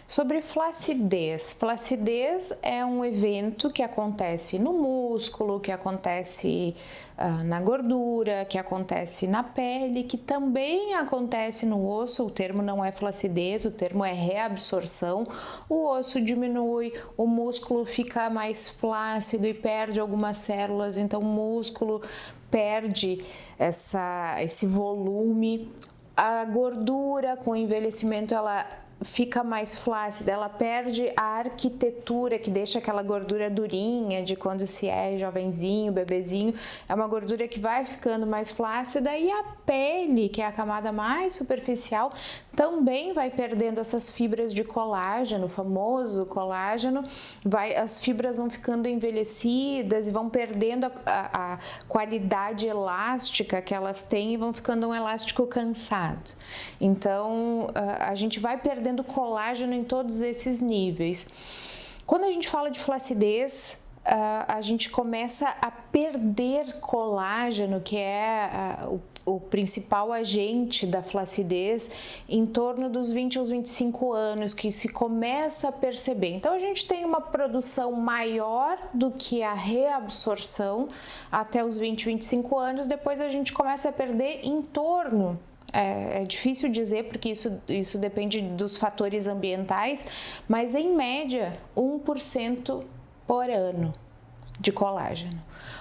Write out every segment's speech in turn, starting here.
Sobre flacidez. Flacidez é um evento que acontece no músculo, que acontece na gordura, que acontece na pele, que também acontece no osso. O termo não é flacidez, o termo é reabsorção. O osso diminui, o músculo fica mais flácido e perde algumas células, então o músculo perde esse volume. A gordura com o envelhecimento ela fica mais flácida, ela perde a arquitetura que deixa aquela gordura durinha de quando se é jovenzinho, bebezinho. É uma gordura que vai ficando mais flácida, e a pele, que é a camada mais superficial, também vai perdendo essas fibras de colágeno, o famoso colágeno. As fibras vão ficando envelhecidas e vão perdendo a qualidade elástica que elas têm e vão ficando um elástico cansado. Então, a gente vai perdendo colágeno em todos esses níveis. Quando a gente fala de flacidez, a gente começa a perder colágeno, que é o principal agente da flacidez, em torno dos 20 aos 25 anos, que se começa a perceber. Então, a gente tem uma produção maior do que a reabsorção até os 20, 25 anos, depois a gente começa a perder em torno. É difícil dizer porque isso depende dos fatores ambientais, mas em média 1% por ano de colágeno.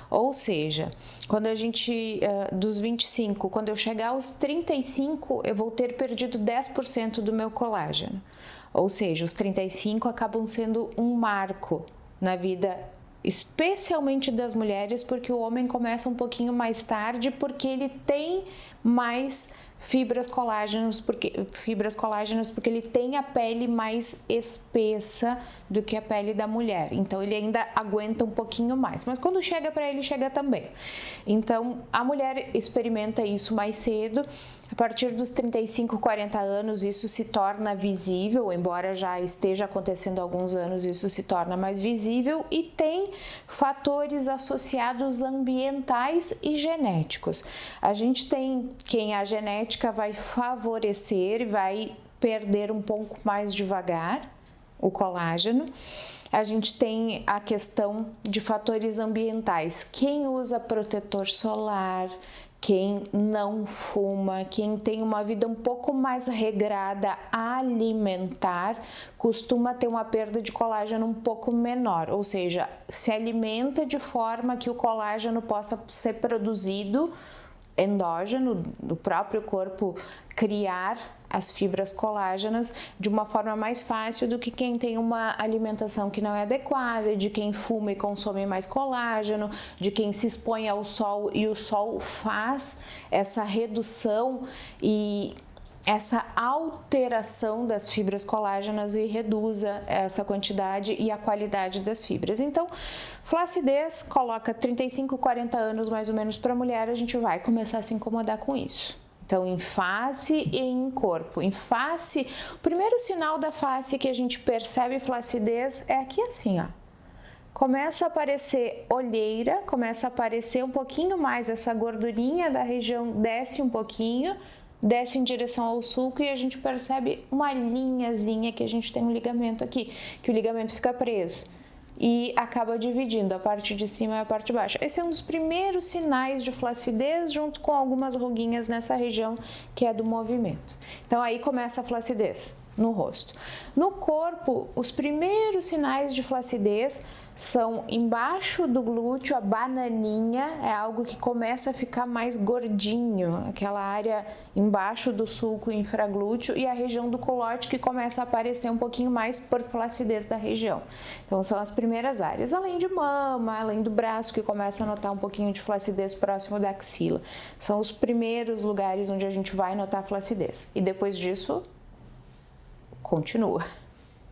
Ou seja, quando a gente, dos 25, quando eu chegar aos 35, eu vou ter perdido 10% do meu colágeno. Ou seja, os 35 acabam sendo um marco na vida, especialmente das mulheres, porque o homem começa um pouquinho mais tarde, porque ele tem mais fibras colágenos, porque ele tem a pele mais espessa do que a pele da mulher, então ele ainda aguenta um pouquinho mais, mas quando chega para ele, chega também. Então a mulher experimenta isso mais cedo. A partir dos 35, 40 anos isso se torna visível, embora já esteja acontecendo há alguns anos, isso se torna mais visível, e tem fatores associados ambientais e genéticos. A gente tem quem a genética vai favorecer e vai perder um pouco mais devagar o colágeno. A gente tem a questão de fatores ambientais, quem usa protetor solar, quem não fuma, quem tem uma vida um pouco mais regrada alimentar, costuma ter uma perda de colágeno um pouco menor, ou seja, se alimenta de forma que o colágeno possa ser produzido endógeno, do próprio corpo criar as fibras colágenas de uma forma mais fácil do que quem tem uma alimentação que não é adequada, de quem fuma e consome mais colágeno, de quem se expõe ao sol e o sol faz essa redução e essa alteração das fibras colágenas e reduza essa quantidade e a qualidade das fibras. Então, flacidez coloca 35, 40 anos mais ou menos para a mulher, a gente vai começar a se incomodar com isso. Então, em face e em corpo. Em face, o primeiro sinal da face que a gente percebe flacidez é aqui assim, ó. Começa a aparecer olheira, começa a aparecer um pouquinho mais, essa gordurinha da região desce um pouquinho, desce em direção ao sulco e a gente percebe uma linhazinha que a gente tem um ligamento aqui, que o ligamento fica preso e acaba dividindo a parte de cima e a parte de baixo. Esse é um dos primeiros sinais de flacidez, junto com algumas ruguinhas nessa região que é do movimento. Então aí começa a flacidez no rosto. No corpo, os primeiros sinais de flacidez são embaixo do glúteo, a bananinha é algo que começa a ficar mais gordinho, aquela área embaixo do sulco infraglúteo, e a região do culote que começa a aparecer um pouquinho mais por flacidez da região. Então são as primeiras áreas, além de mama, além do braço que começa a notar um pouquinho de flacidez próximo da axila. São os primeiros lugares onde a gente vai notar flacidez. E depois disso, continua.